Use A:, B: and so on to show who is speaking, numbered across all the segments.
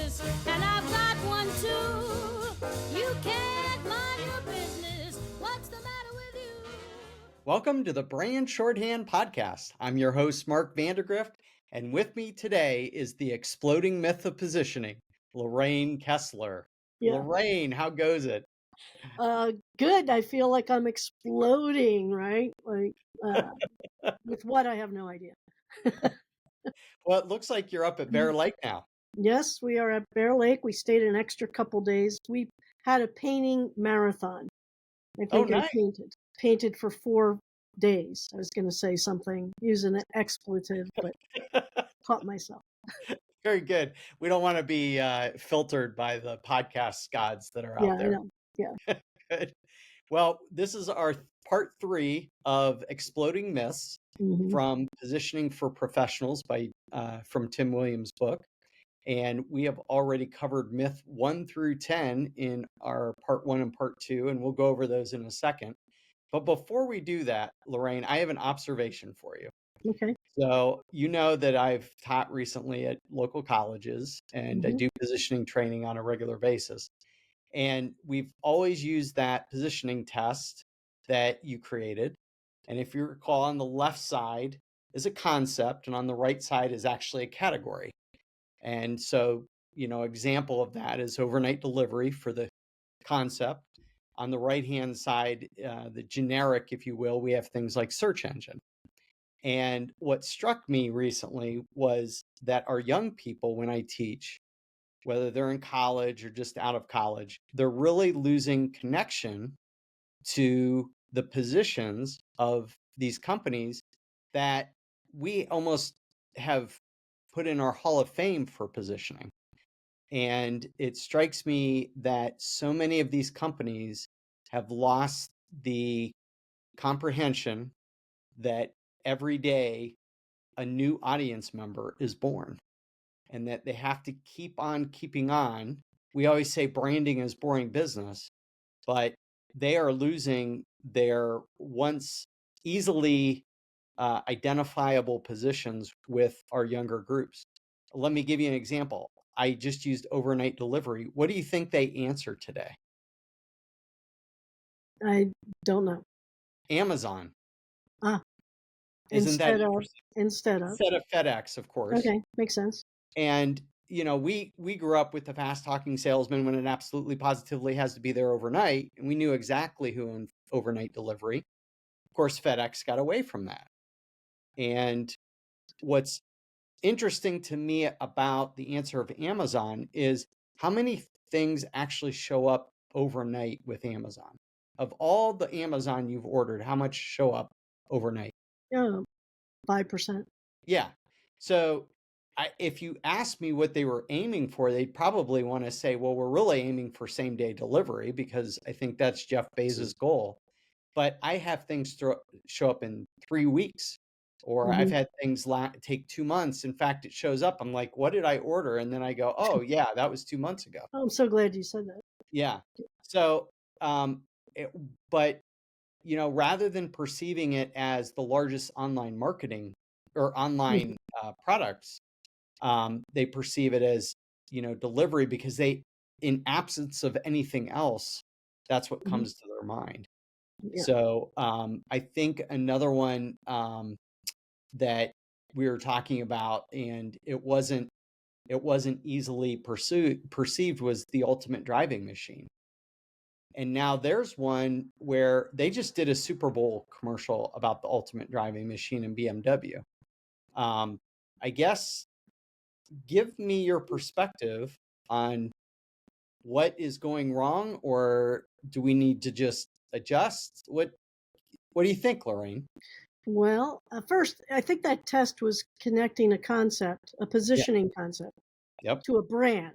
A: business, and I've got one too. You can't mind your business. What's the matter with you?
B: Welcome to the Brand Shorthand Podcast. I'm your host, Mark Vandergrift, and with me today is the exploding myth of positioning, Lorraine Kessler.
C: Yeah.
B: Lorraine, how goes it?
C: Good. I feel like I'm exploding, right? With what, I have no idea.
B: Well, it looks like you're up at Bear Lake now.
C: Yes, we are at Bear Lake. We stayed an extra couple days. We had a painting marathon. I think I
B: nice.
C: painted for 4 days. I was going to say something, use an expletive, but caught myself.
B: Very good. We don't want to be filtered by the podcast gods that are
C: Yeah,
B: out there.
C: I know. Yeah.
B: Good. Well, this is our part 3 of Exploding Myths
C: Mhm.
B: from Positioning for Professionals from Tim Williams' book. And we have already covered myth 1 through 10 in our part 1 and part 2, and we'll go over those in a second. But before we do that, Lorraine, I have an observation for you.
C: Okay.
B: So you know that I've taught recently at local colleges, and I
C: Mhm.
B: do positioning training on a regular basis. And we've always used that positioning test that you created. And if you recall, on the left side is a concept, and on the right side is actually a category. And so, example of that is overnight delivery for the concept. On the right-hand side, the generic, if you will, we have things like search engine. And what struck me recently was that our young people, when I teach, whether they're in college or just out of college, they're really losing connection to the positions of these companies that we almost have put in our Hall of Fame for positioning. And it strikes me that so many of these companies have lost the comprehension that every day a new audience member is born and that they have to keep on keeping on. We always say branding is boring business, but they are losing their once easily identifiable positions with our younger groups. Let me give you an example. I just used overnight delivery. What do you think they answer today?
C: I don't know.
B: Amazon.
C: Isn't
B: that
C: instead of
B: interesting?
C: instead of.
B: Instead of FedEx, of course.
C: Okay, makes sense.
B: And we grew up with the fast talking salesman when it absolutely positively has to be there overnight, and we knew exactly who owned overnight delivery. Of course, FedEx got away from that. And what's interesting to me about the answer of Amazon is how many things actually show up overnight with Amazon. Of all the Amazon you've ordered, how much show up overnight?
C: Yeah, 5%.
B: Yeah. So if you ask me what they were aiming for, they'd probably want to say, well, we're really aiming for same day delivery because I think that's Jeff Bezos' goal. But I have things show up in 3 weeks, or I've had things take 2 months. In fact, it shows up. I'm like, what did I order? And then I go, oh, yeah, that was 2 months ago.
C: Oh, I'm so glad you said that.
B: Yeah. So, but rather than perceiving it as the largest online marketing or online products, they perceive it as, delivery because in absence of anything else, that's what comes to their mind.
C: Yeah.
B: So I think another one that we were talking about, and it wasn't easily perceived, was the ultimate driving machine. And now there's one where they just did a Super Bowl commercial about the ultimate driving machine in BMW. I guess give me your perspective on what is going wrong, or do we need to just adjust? What do you think, Lorraine?
C: Well, first, I think that test was connecting a concept, a positioning concept, to a brand,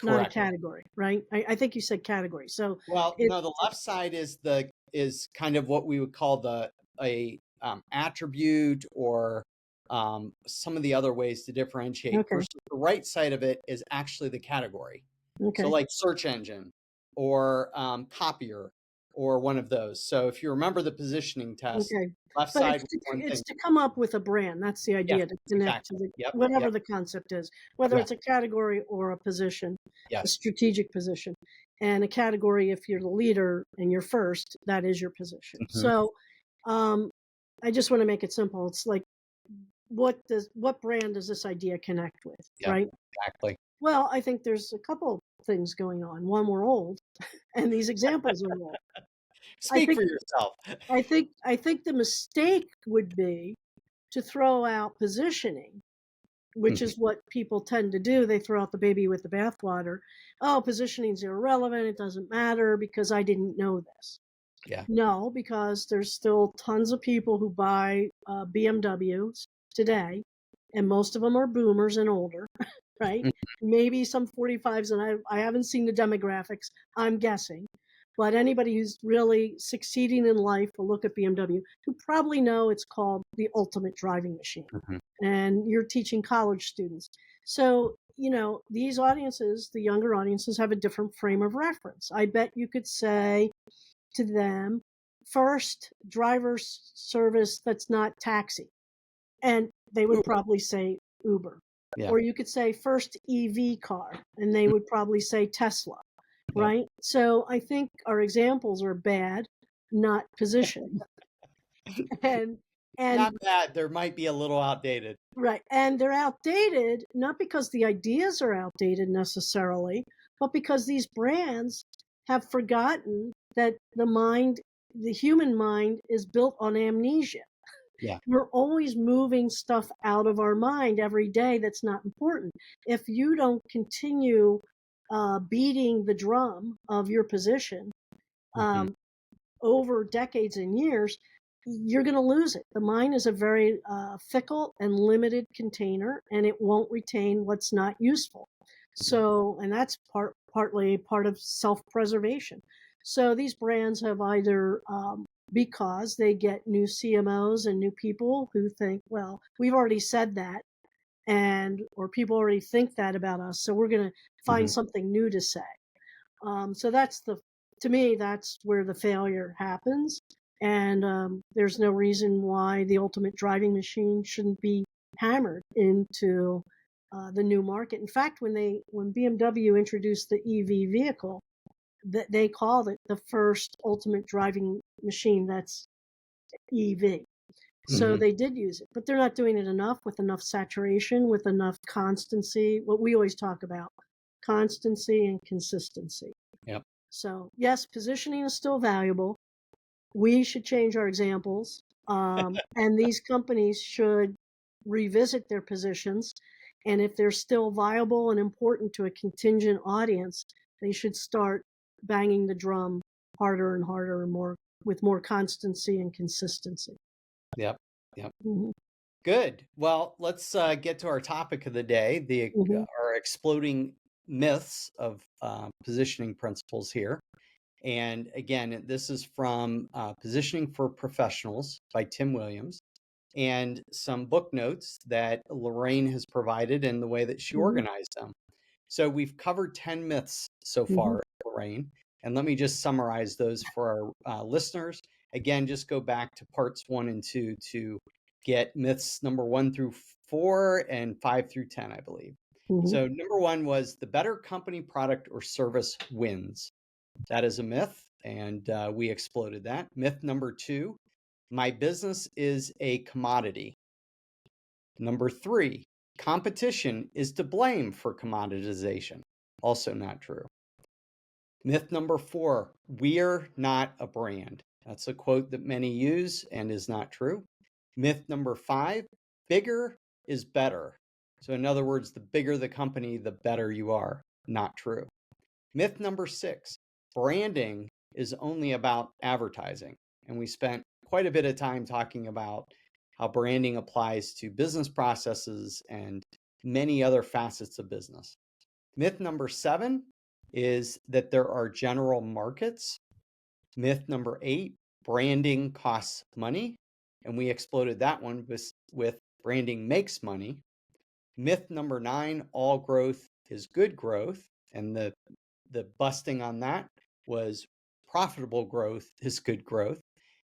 C: not a
B: Correct.
C: category, right? I think you said category. So,
B: Well, no, the left side is kind of what we would call a attribute, or some of the other ways to differentiate.
C: Okay.
B: Versus the right side of it is actually the category.
C: Okay.
B: So like search engine, or copier, or one of those. So if you remember the positioning test,
C: Okay.
B: left
C: But
B: side was one
C: it's
B: thing.
C: to come up with a brand. That's the
B: Yeah,
C: idea, to connect
B: exactly.
C: to the
B: Yep.
C: whatever
B: Yep.
C: the concept is, whether
B: Yeah.
C: it's a category or a position, a
B: Yes.
C: strategic position. And a category, if you're the leader and you're first, that is your position.
B: Mhm.
C: So I just want to make it simple. It's like, what brand does this idea connect with,
B: Yep.
C: right?
B: Exactly.
C: Well, I think there's a couple things going on. One, we're old, and these examples are old. I
B: Speak
C: think
B: for yourself.
C: I think the mistake would be to throw out positioning, which
B: Mhm.
C: is what people tend to do. They throw out the baby with the bathwater. Oh, positioning's irrelevant. It doesn't matter because I didn't know this.
B: Yeah.
C: No, because there's still tons of people who buy BMWs today, and most of them are boomers and older, right?
B: Mhm.
C: Maybe some 45s, and I haven't seen the demographics, I'm guessing. But anybody who's really succeeding in life will look at BMW, who probably know it's called the ultimate driving machine.
B: Mhm.
C: And you're teaching college students. So, these audiences, the younger audiences, have a different frame of reference. I bet you could say to them, first driver service that's not taxi. And they would
B: Uber.
C: probably say Uber.
B: Yeah.
C: Or you could say first EV car, and they would probably say Tesla,
B: Yep.
C: right? So I think our examples are bad, not positioning. and
B: Not
C: and
B: bad. There might be a little outdated.
C: right, and they're outdated not because the ideas are outdated necessarily, but because these brands have forgotten that the human mind is built on amnesia.
B: Yeah.
C: We're always moving stuff out of our mind every day that's not important. If you don't continue beating the drum of your position
B: Mhm.
C: over decades and years, you're going to lose it. The mind is a very fickle and limited container, and it won't retain what's not useful. So, and that's partly part of self-preservation. So these brands have either because they get new CMOs and new people who think, well, we've already said that, and or people already think that about us, so we're going to find
B: Mhm.
C: something new to say. So to me, that's where the failure happens. And there's no reason why the ultimate driving machine shouldn't be hammered into the new market. In fact, when BMW introduced the EV vehicle, they called it the first ultimate driving machine that's EV. So
B: Mhm.
C: they did use it, but they're not doing it enough, with enough saturation, with enough constancy. What we always talk about, constancy and consistency.
B: Yep.
C: So yes, positioning is still valuable. We should change our examples, and these companies should revisit their positions. And if they're still viable and important to a contingent audience, they should start banging the drum harder and harder and more with more constancy and consistency.
B: Yep. Yep.
C: Mhm,
B: Good. Well, let's get to our topic of the day,
C: mhm,
B: our exploding myths of positioning principles here. And again, this is from Positioning for Professionals by Tim Williams, and some book notes that Lorraine has provided in the way that she
C: mhm,
B: organized them. So we've covered 10 myths so
C: mhm,
B: far, Lorraine, and let me just summarize those for our listeners. Again, just go back to parts 1 and 2 to get myths number 1 through 4 and 5 through 10, I believe.
C: mhm.
B: So number 1 was the better company, product, or service wins. That is a myth, and we exploded that. Myth number 2, my business is a commodity. Number 3, competition is to blame for commoditization. Also not true. Myth number 4, we're not a brand. That's a quote that many use and is not true. Myth number 5, bigger is better. So in other words, the bigger the company, the better you are. Not true. Myth number 6, branding is only about advertising. And we spent quite a bit of time talking about how branding applies to business processes and many other facets of business. Myth number 7 is that there are general markets. Myth number 8, branding costs money. And we exploded that one with branding makes money. Myth number 9, all growth is good growth. And the busting on that was profitable growth is good growth.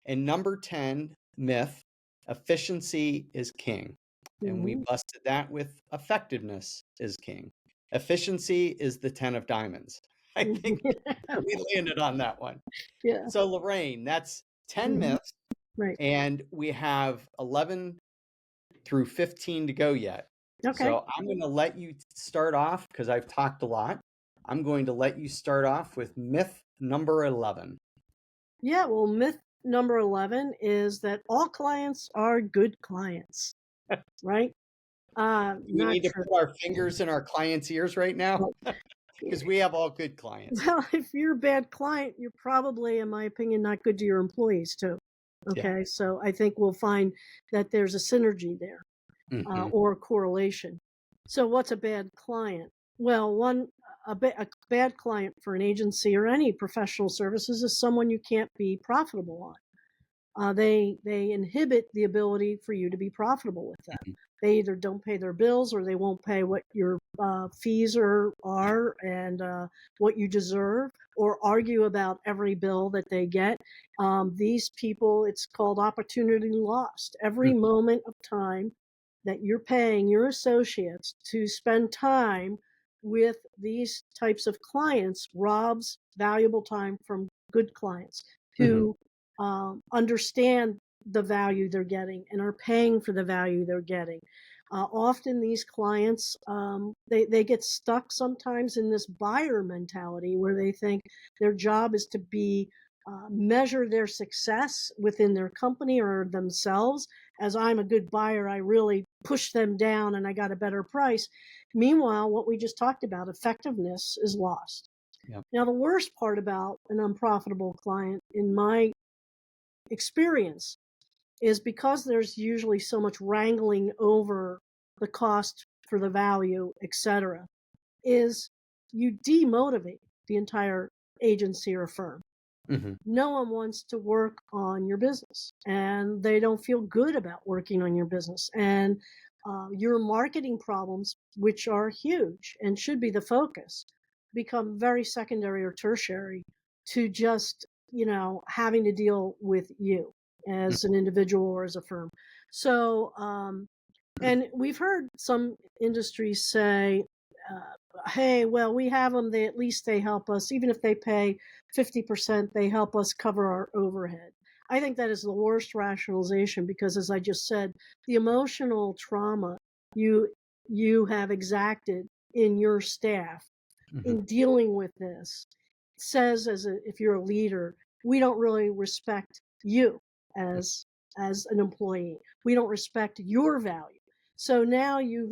B: And number 10 myth, efficiency is king. And we
C: Mhm.
B: busted that with effectiveness is king. Efficiency is the 10 of diamonds. I think we landed on that one.
C: Yeah.
B: So, Lorraine, that's 10
C: Mhm.
B: myths,
C: Right.
B: and we have 11 through 15 to go yet.
C: Okay.
B: So, I'm going to let you start off because I've talked a lot. I'm going to let you start off with myth number 11.
C: Yeah. Well, myth number 11 is that all clients are good clients, right?
B: Do we
C: Not
B: need to
C: true.
B: put our fingers in our clients' ears right now?
C: Well,
B: Because we have all good clients.
C: well, if you're a bad client, you're probably, in my opinion, not good to your employees too.
B: Yeah.
C: Okay. So I think we'll find that there's a synergy there.
B: Hmm.
C: Or correlation. So, what's a bad client? Well, a bad client for an agency or any professional services is someone you can't be profitable on. They inhibit the ability for you to be profitable with them. They either don't pay their bills or they won't pay what your fees are and what you deserve, or argue about every bill that they get. These people, it's called opportunity lost. Every moment of time that you're paying your associates to spend time with these types of clients robs valuable time from good clients
B: Hmm.
C: who understand the value they're getting and are paying for the value they're getting. Often these clients, they get stuck sometimes in this buyer mentality where they think their job is to be measure their success within their company or themselves. As I'm a good buyer, I really push them down and I got a better price. Meanwhile, what we just talked about, effectiveness is lost.
B: Yep.
C: Now, the worst part about an unprofitable client, in my experience, is because there's usually so much wrangling over the cost for the value, etc., is you demotivate the entire agency or firm.
B: Hmm.
C: No one wants to work on your business and they don't feel good about working on your business. And your marketing problems, which are huge and should be the focus, become very secondary or tertiary to just, having to deal with you as an individual or as a firm. So, and we've heard some industries say, hey, well, we have them. At least they help us. Even if they pay 50%, they help us cover our overhead. I think that is the worst rationalization because, as I just said, the emotional trauma you you have exacted in your staff
B: Hmm.
C: in dealing with this says, if you're a leader, we don't really respect you as an employee. We don't respect your value. So now you've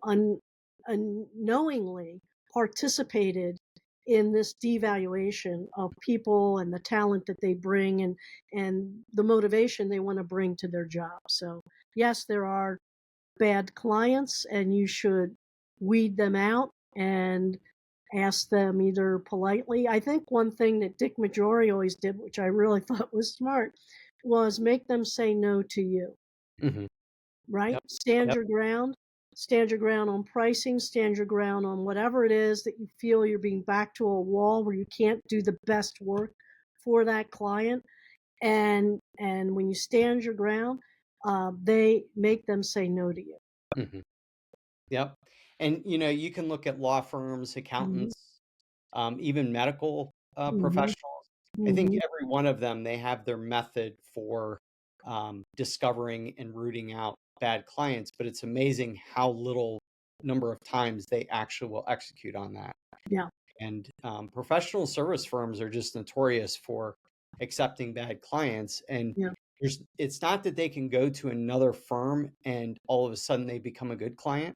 C: un, unknowingly participated in this devaluation of people and the talent that they bring and the motivation they want to bring to their job. So yes, there are bad clients and you should weed them out and ask them either politely. I think one thing that Dick Majori always did, which I really thought was smart, was make them say no to you,
B: Hmm.
C: right?
B: Yep.
C: Stand
B: Yep.
C: your ground. Stand your ground on pricing, stand your ground on whatever it is that you feel you're being backed to a wall where you can't do the best work for that client. And when you stand your ground, they make them say no to you.
B: Hmm. Yep. And you can look at law firms,
C: Mhm,
B: accountants, even medical
C: mhm,
B: professionals. I think
C: mhm.
B: every one of them, they have their method for discovering and rooting out bad clients, but it's amazing how little number of times they actually will execute on that.
C: Yeah,
B: And professional service firms are just notorious for accepting bad clients. And
C: yeah,
B: it's not that they can go to another firm and all of a sudden they become a good client.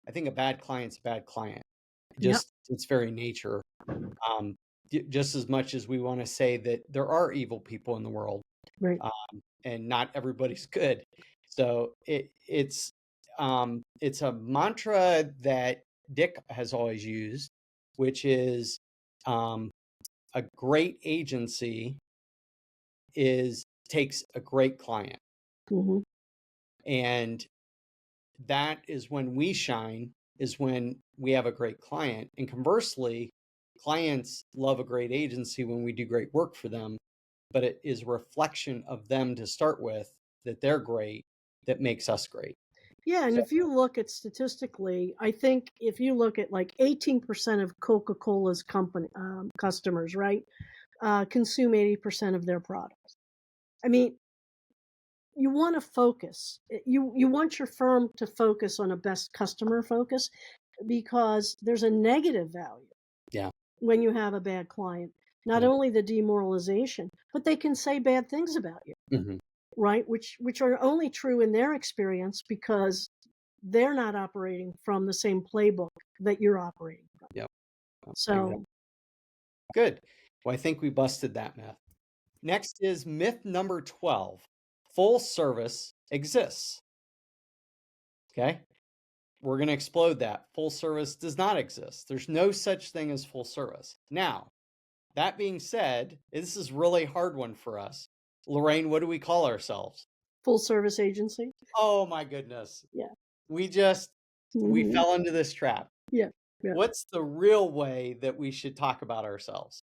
B: I think a bad client's a bad client.
C: yep,
B: Just its very nature. Um, just as much as we want to say that there are evil people in the world,
C: right.
B: and not everybody's good. So it's a mantra that Dick has always used, which is um, a great agency is takes a great client,
C: Mhm,
B: and that is when we shine. Is when we have a great client, and conversely, clients love a great agency when we do great work for them, but it is a reflection of them to start with, that they're great, that makes us great.
C: Yeah, and
B: So,
C: if you look at statistically, I think if you look at like 18% of Coca-Cola's company customers, right, consume 80% of their products. I mean, you want to focus. You want your firm to focus on a best customer focus, because there's a negative value
B: yeah.
C: when you have a bad client. Not
B: Yep.
C: only the demoralization, but they can say bad things about you,
B: Hmm.
C: right? Which are only true in their experience because they're not operating from the same playbook that you're operating from.
B: Yep. Exactly.
C: So,
B: Good. Well, I think we busted that myth. Next is myth number 12. Full service exists. Okay. We're going to explode that. Full service does not exist. There's no such thing as full service. Now, that being said, this is really hard one for us. Lorraine, what do we call ourselves?
C: full service agency.
B: Oh my goodness.
C: Yeah.
B: We
C: Hmm.
B: fell into this trap.
C: Yeah. Yeah.
B: What's the real way that we should talk about ourselves?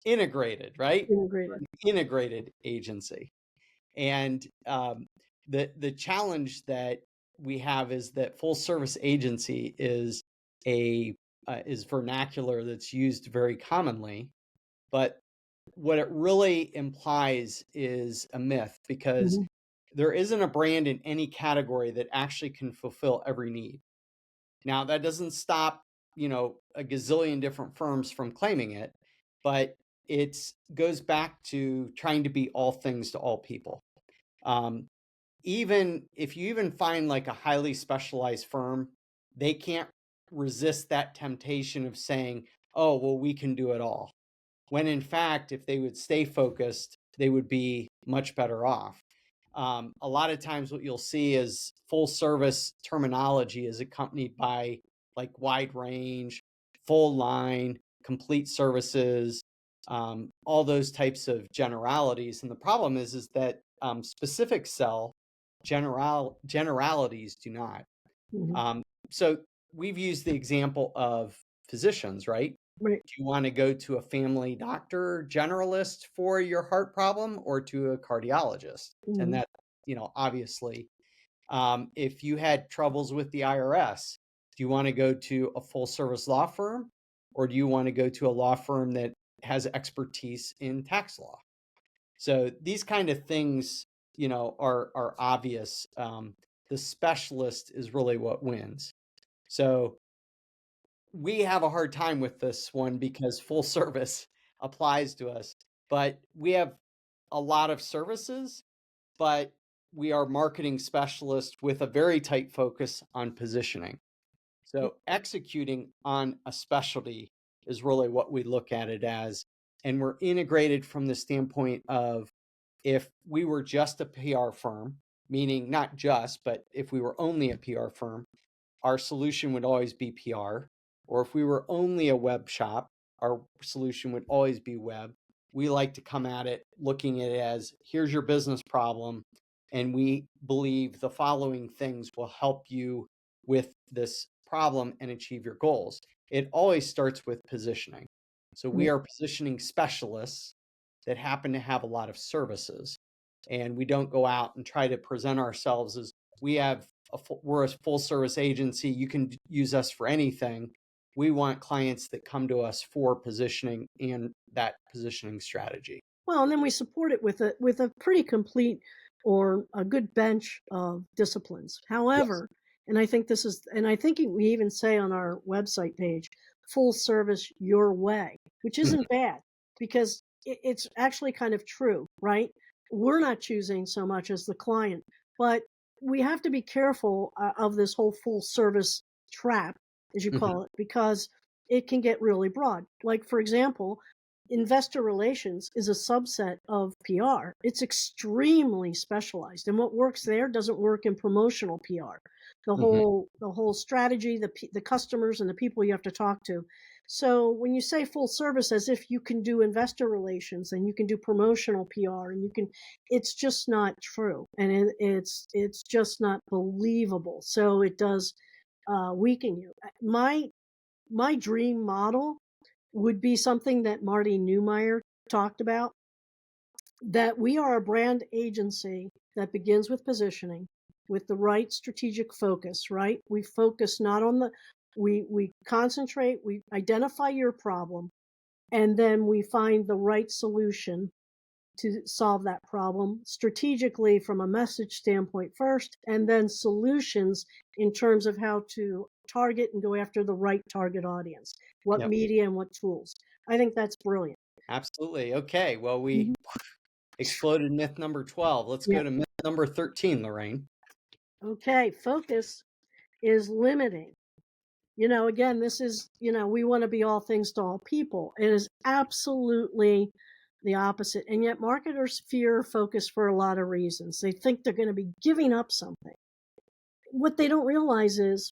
B: Integrated, right?
C: Integrated.
B: Integrated agency. And the challenge that we have is that full service agency is is vernacular that's used very commonly, but what it really implies is a myth, because
C: Hmm.
B: there isn't a brand in any category that actually can fulfill every need. Now, that doesn't stop, a gazillion different firms from claiming it, but it goes back to trying to be all things to all people. Um, Even if you even find like a highly specialized firm, they can't resist that temptation of saying, oh, well, we can do it all. When in fact, if they would stay focused, they would be much better off. A lot of times, what you'll see is full service terminology is accompanied by like wide range, full line, complete services, all those types of generalities. And the problem is that specifics sell, generalities do not.
C: Hmm.
B: So we've used the example of physicians, right?
C: Right.
B: Do you want to go to a family doctor generalist for your heart problem, or to a cardiologist? And
C: Hmm.
B: that, obviously, if you had troubles with the IRS, do you want to go to a full service law firm, or do you want to go to a law firm that has expertise in tax law? So these kind of things, are obvious. The specialist is really what wins. So we have a hard time with this one because full service applies to us, but we have a lot of services, but we are marketing specialists with a very tight focus on positioning. So executing on a specialty is really what we look at it as. And we're integrated from the standpoint of, if we were just a PR firm, meaning not just, but if we were only a PR firm, our solution would always be PR. Or if we were only a web shop, our solution would always be web. We like to come at it looking at it as, here's your business problem, and we believe the following things will help you with this problem and achieve your goals. It always starts with positioning. So we
C: Right.
B: are positioning specialists that happen to have a lot of services. And we don't go out and try to present ourselves as, we're a full service agency, you can use us for anything. We want clients that come to us for positioning and that positioning strategy.
C: Well, and then we support it with a pretty complete or a good bench of disciplines.
B: Yes.
C: However, and I think this is, and I think we even say on our website page, full service your way, which
B: Mhm.
C: isn't bad, because it's actually kind of true, right? We're not choosing so much as the client, but we have to be careful of this whole full service trap, as you
B: Mhm.
C: call it, because it can get really broad. Like, for example, investor relations is a subset of PR. It's extremely specialized, and what works there doesn't work in promotional PR.
B: Mhm.
C: The whole strategy, the customers, and the people you have to talk to. So when you say full service, as if you can do investor relations and you can do promotional PR and you can, it's just not true, and it's just not believable. So it does weaken you. My dream model would be something that Marty Neumeyer talked about, that we are a brand agency that begins with positioning, with the right strategic focus, right? We focus not on we concentrate, we identify your problem, and then we find the right solution to solve that problem strategically from a message standpoint first, and then solutions in terms of how to target and go after the right target audience, what
B: Yep.
C: media and what tools. I think that's brilliant.
B: Absolutely. Okay. Well, we
C: Mhm.
B: exploded myth number 12. Let's
C: Yeah.
B: go to myth number 13, Lorraine.
C: Okay. Focus is limiting. Again, this is, we want to be all things to all people. It is absolutely the opposite. And yet marketers fear focus for a lot of reasons. They think they're going to be giving up something. What they don't realize is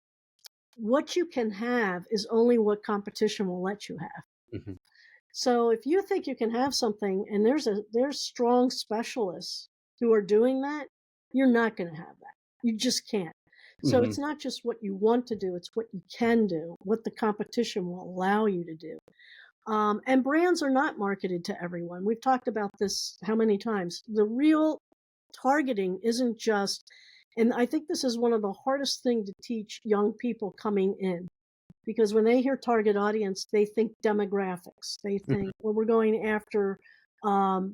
C: what you can have is only what competition will let you have.
B: Mhm.
C: So if you think you can have something and there's strong specialists who are doing that, you're not going to have that. You just can't. So
B: Mhm.
C: it's not just what you want to do, it's what you can do, what the competition will allow you to do. And brands are not marketed to everyone. We've talked about this how many times. The real targeting isn't just, and I think this is one of the hardest things to teach young people coming in, because when they hear target audience, they think demographics. They think, well, we're going after um,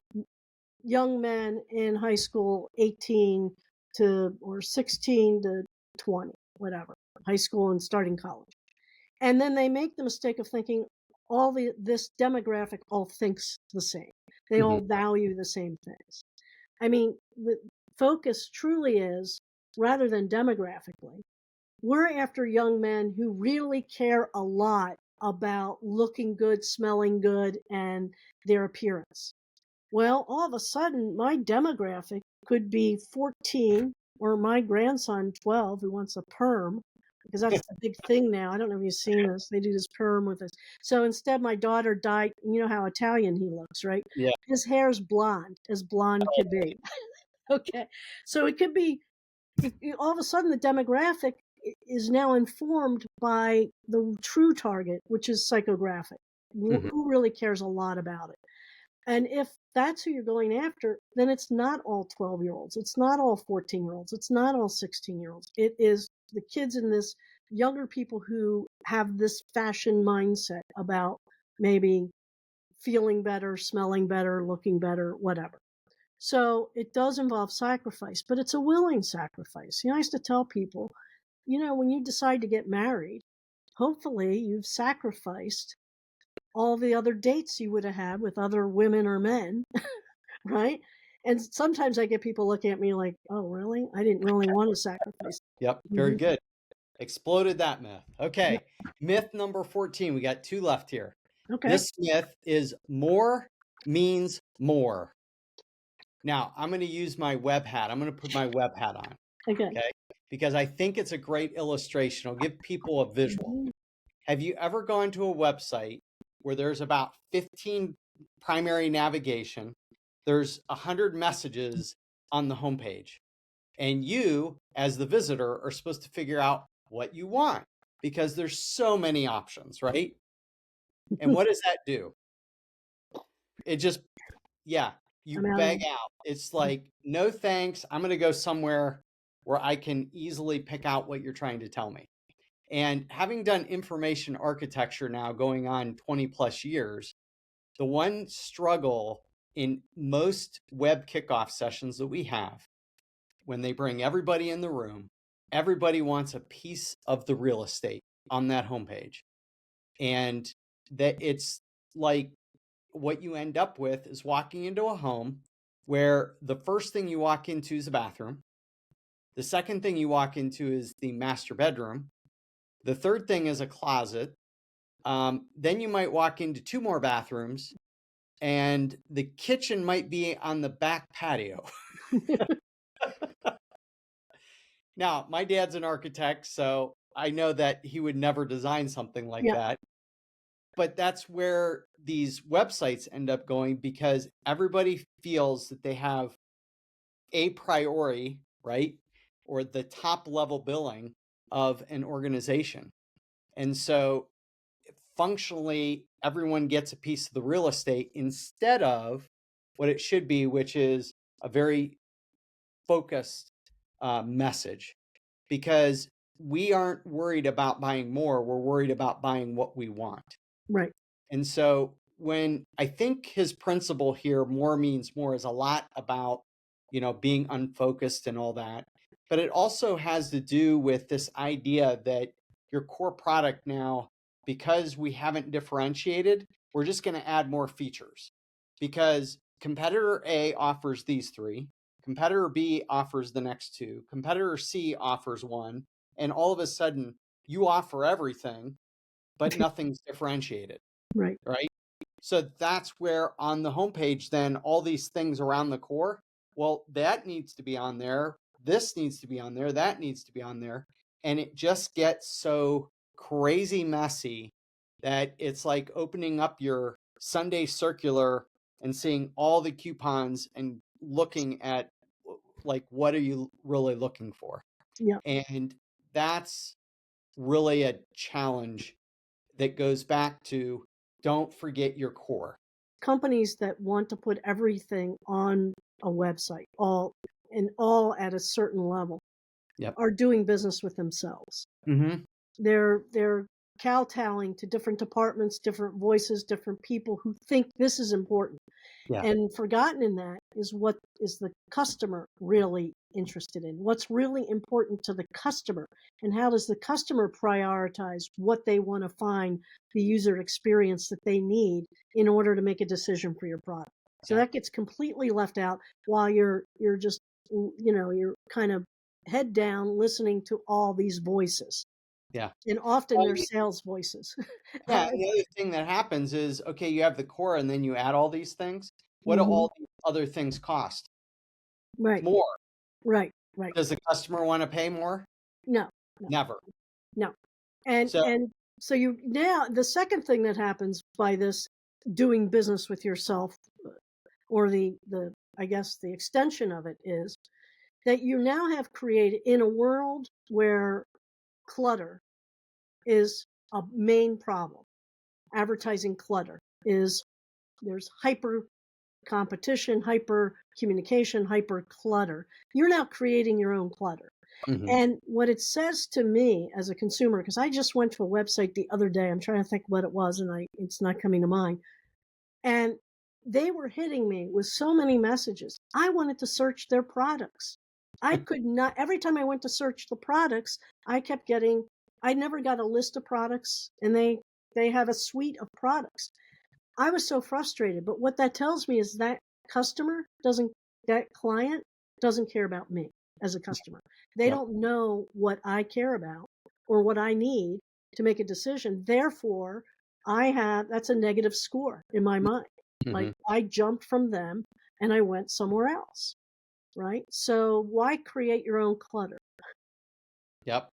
C: young men in high school, 18 to or 16 to 20, whatever, high school and starting college. And then they make the mistake of thinking this demographic all thinks the same. They
B: Mhm.
C: all value the same things. I mean, the focus truly is, rather than demographically, we're after young men who really care a lot about looking good, smelling good, and their appearance. Well, all of a sudden, my demographic could be 14, or my grandson 12 who wants a perm, because that's the big thing now. I don't know if you've seen this. They do this perm with this. So instead, my daughter dyed, you know how Italian he looks, right?
B: Yeah.
C: His hair's blonde, as blonde could be. Okay. So it could be, all of a sudden, the demographic is now informed by the true target, which is psychographic.
B: Mhm.
C: Who really cares a lot about it? And if that's who you're going after, then it's not all 12-year-olds. It's not all 14-year-olds. It's not all 16-year-olds. It is the kids in this, younger people who have this fashion mindset about maybe feeling better, smelling better, looking better, whatever. So it does involve sacrifice, but it's a willing sacrifice. I used to tell people, when you decide to get married, hopefully you've sacrificed all the other dates you would have had with other women or men, right? And sometimes I get people looking at me like, "Oh, really? I didn't really want to sacrifice."
B: Yep. Very
C: Mhm.
B: good. Exploded that myth.
C: Yeah.
B: Okay. Myth number 14. We got two left here.
C: Okay.
B: This myth is more means more. Now, I'm going to use my web hat. I'm going to put my web hat on,
C: Okay.
B: okay? Because I think it's a great illustration. It'll give people a visual.
C: Mhm.
B: Have you ever gone to a website where there's about 15 primary navigation, there's 100 messages on the homepage, and you, as the visitor, are supposed to figure out what you want because there's so many options, right? And what does that do? It just, yeah, you
C: I'm out of
B: beg out. It's like, no thanks. I'm going to go somewhere where I can easily pick out what you're trying to tell me. And having done information architecture now going on 20 plus years, the one struggle in most web kickoff sessions that we have, when they bring everybody in the room, everybody wants a piece of the real estate on that homepage. And that it's like what you end up with is walking into a home where the first thing you walk into is a bathroom. The second thing you walk into is the master bedroom. The third thing is a closet. Then you might walk into two more bathrooms, and the kitchen might be on the back patio. Now, my dad's an architect, so I know that he would never design something like
C: Yeah.
B: that. But that's where these websites end up going because everybody feels that they have a priori, right? Or the top level billing of an organization. And so functionally everyone gets a piece of the real estate instead of what it should be, which is a very focused message, because we aren't worried about buying more. We're worried about buying what we want.
C: Right.
B: And so when I think his principle here, more means more, is a lot about, being unfocused and all that. But it also has to do with this idea that your core product now, because we haven't differentiated, we're just going to add more features because competitor A offers these three, competitor B offers the next two, competitor C offers one, and all of a sudden you offer everything, but nothing's differentiated.
C: Right.
B: Right. So that's where on the homepage, then all these things around the core, well, that needs to be on there. This needs to be on there. That needs to be on there. And it just gets so crazy messy that it's like opening up your Sunday circular and seeing all the coupons and looking at like, what are you really looking for?
C: Yeah.
B: And that's really a challenge that goes back to, don't forget your core.
C: Companies that want to put everything on a website, all at a certain level,
B: Yep.
C: are doing business with themselves.
B: Mm-hmm.
C: They're kowtowing to different departments, different voices, different people who think this is important.
B: Yeah.
C: And forgotten in that is what is the customer really interested in? What's really important to the customer? And how does the customer prioritize what they want to find, the user experience that they need in order to make a decision for your product? So
B: Yeah.
C: that gets completely left out while you're just, you're kind of head down listening to all these voices.
B: Yeah.
C: And often
B: Well,
C: they're sales voices.
B: yeah. And the other thing that happens is, okay, you have the core and then you add all these things. What do
C: Mhm.
B: all these other things cost?
C: Right,
B: More.
C: right.
B: Does the customer want to pay more?
C: No, no,
B: Never.
C: no. And
B: So,
C: so you now the second thing that happens by this doing business with yourself, or the I guess the extension of it is that you now have created, in a world where clutter is a main problem. Advertising clutter is, there's hyper competition, hyper communication, hyper clutter. You're now creating your own clutter.
B: mhm.
C: And what it says to me as a consumer, because I just went to a website the other day, I'm trying to think what it was, and it's not coming to mind. And they were hitting me with so many messages. I wanted to search their products. I could not, every time I went to search the products, I kept getting, I never got a list of products, and they have a suite of products. I was so frustrated. But what that tells me is that that client doesn't care about me as a customer. They
B: Yep.
C: don't know what I care about or what I need to make a decision. Therefore, that's a negative score in my mind. Like,
B: Mhm.
C: I jumped from them and I went somewhere else. Right. So why create your own clutter?
B: Yep.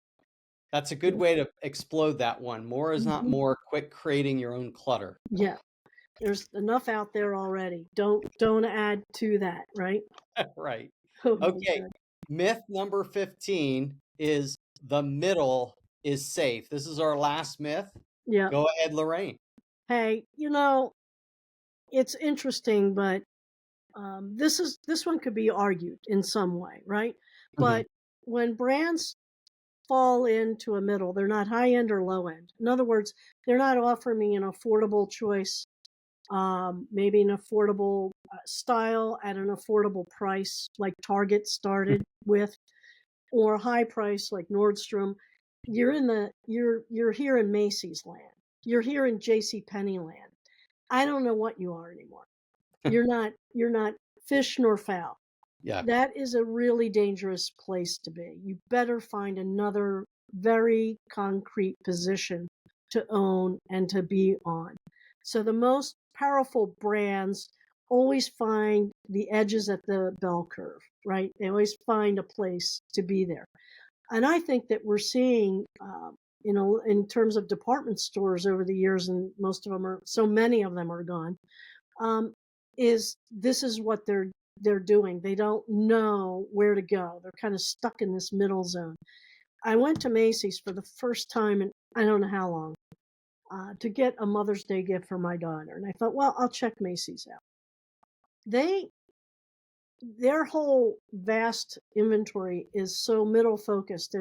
B: That's a good way to explode that one. More is not
C: Mhm.
B: more. Quit creating your own clutter.
C: Yeah. There's enough out there already. Don't add to that. Right.
B: Right.
C: Oh my
B: Okay.
C: God.
B: Myth number 15 is the middle is safe. This is our last myth.
C: Yeah.
B: Go ahead, Lorraine.
C: Hey, it's interesting, but this one could be argued in some way, right?
B: Mhm.
C: But when brands fall into a middle, they're not high end or low end. In other words, they're not offering me an affordable choice, maybe an affordable style at an affordable price, like Target started with, or a high price like Nordstrom. You're here in Macy's land. You're here in J.C. Penney land. I don't know what you are anymore. You're not fish nor fowl.
B: Yeah.
C: That is a really dangerous place to be. You better find another very concrete position to own and to be on. So the most powerful brands always find the edges at the bell curve, right? They always find a place to be there. And I think that we're seeing, in terms of department stores over the years, and so many of them are gone, um, is this is what they're doing. They don't know where to go. They're kind of stuck in this middle zone. I went to Macy's for the first time in I don't know how long. to get a Mother's Day gift for my daughter. And I thought, well, I'll check Macy's out. Their whole vast inventory is so middle focused.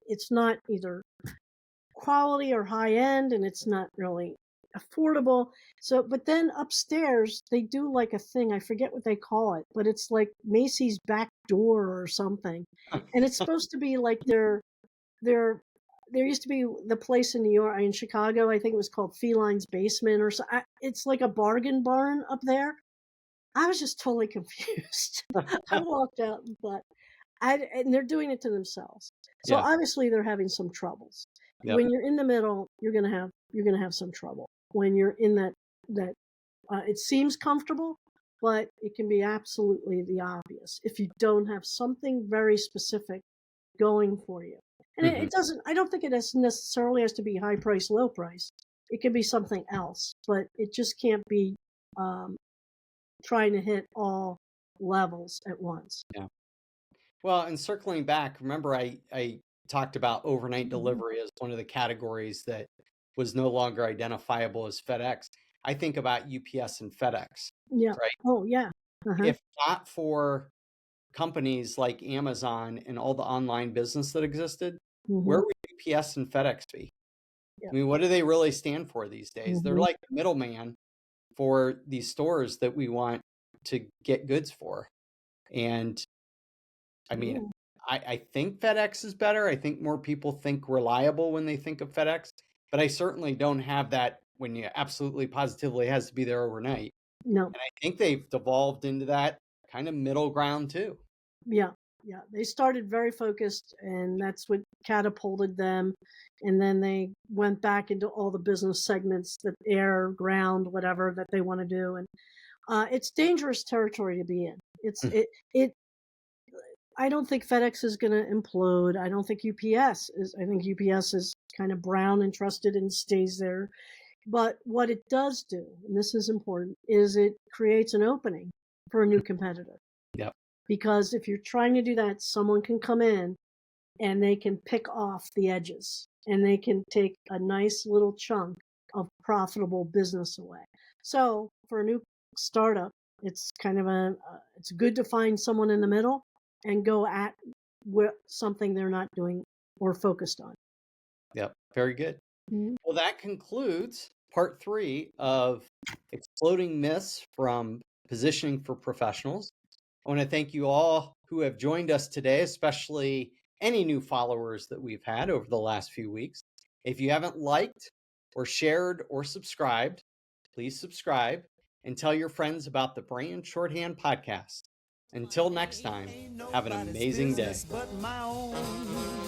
C: It's not either quality or high end, and it's not really affordable. So, but then upstairs they do like a thing, I forget what they call it, but it's like Macy's back door or something. And it's supposed to be like their there used to be the place in New York, in Chicago, I think it was called Feline's Basement or so. It's like a bargain barn up there. I was just totally confused. I walked out and thought, and they're doing it to themselves. So
B: Yeah.
C: obviously they're having some troubles.
B: Yep.
C: When you're in the middle, you're gonna have some trouble. When you're in that it seems comfortable, but it can be absolutely the obvious if you don't have something very specific going for you. And
B: Mhm.
C: it doesn't. I don't think it necessarily has to be high price, low price. It can be something else, but it just can't be um, trying to hit all levels at once.
B: Yeah. Well, and circling back, remember I talked about overnight
C: Mhm.
B: delivery as one of the categories that was no longer identifiable as FedEx. I think about UPS and FedEx,
C: Yeah.
B: right?
C: Oh, yeah. Uh-huh.
B: If not for companies like Amazon and all the online business that existed, where
C: Mhm.
B: would UPS and FedEx be?
C: Yeah.
B: I mean, what do they really stand for these days? They're
C: Mhm.
B: like the middleman for these stores that we want to get goods for. And I mean,
C: Yeah.
B: I think FedEx is better. I think more people think reliable when they think of FedEx, but I certainly don't have that when you absolutely positively has to be there overnight.
C: No.
B: And I think they've devolved into that kind of middle ground too.
C: Yeah. Yeah. They started very focused, and that's what catapulted them. And then they went back into all the business segments, that air, ground, whatever that they want to do. And it's dangerous territory to be in.
B: Mm.
C: It. I don't think FedEx is going to implode. I don't think UPS is. I think UPS is kind of brown and trusted and stays there. But what it does do, and this is important, is it creates an opening for a new competitor.
B: Yep.
C: Because if you're trying to do that, someone can come in and they can pick off the edges and they can take a nice little chunk of profitable business away. So for a new startup, it's kind of it's good to find someone in the middle and go at something they're not doing or focused on.
B: Yep. Very good.
C: Mhm.
B: Well, that concludes part 3 of exploding myths from positioning for professionals. I want to thank you all who have joined us today, especially any new followers that we've had over the last few weeks. If you haven't liked or shared or subscribed, please subscribe and tell your friends about the Brand Shorthand Podcast. Until next time, have an amazing day.
D: But my own.